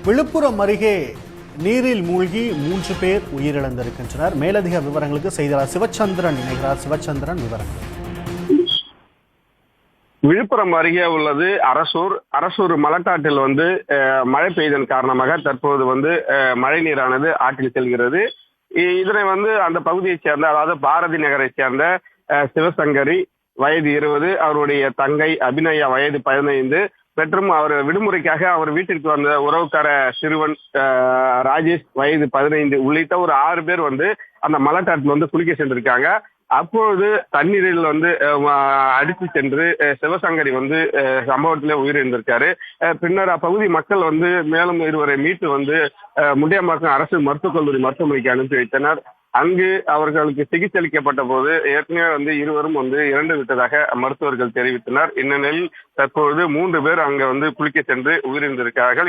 விழுப்புரம் அருகே நீரில் மூழ்கி 3 பேர் உயிரிழந்திருக்கின்றனர். மேலதிக விவரங்களுக்கு செய்தியாளர் சிவச்சந்திரன் இணைகிறார். சிவச்சந்திரன், விவரங்கள். விழுப்புரம் அருகே உள்ளது அரசூர் மலட்டாற்றில் மழை பெய்ததன் காரணமாக தற்போது மழை நீரானது ஆற்றில் செல்கிறது. இதனை அந்த பகுதியைச் சேர்ந்த, அதாவது பாரதி நகரை சேர்ந்த சிவசங்கரி வயது 20, அவருடைய தங்கை அபிநயா வயது 15 மற்றும் அவர் விடுமுறைக்காக அவர் வீட்டிற்கு வந்த உறவுக்கார சிறுவன் ராஜேஷ் வயது 15 உள்ளிட்ட ஒரு 6 பேர் அந்த மலட்டாற்றில் குளிக்க சென்றிருக்காங்க. அப்பொழுது தண்ணீரில் அடித்து சென்று சிவசங்கரி சம்பவத்திலே உயிரிழந்திருக்காரு. பின்னர் அப்பகுதி மக்கள் மேலும் இருவரை மீட்டு முண்டியம்பாக்கம் அரசு மருத்துவக் கல்லூரி மருத்துவமனைக்கு அனுப்பி வைத்தனர். அங்கு அவர்களுக்கு சிகிச்சை அளிக்கப்பட்ட போது ஏற்கனவே இருவரும் இறந்து விட்டதாக மருத்துவர்கள் தெரிவித்தனர். இந்நிலையில் தற்பொழுது 3 பேர் அங்க குளிக்க சென்று உயிரிழந்திருக்கிறார்கள்.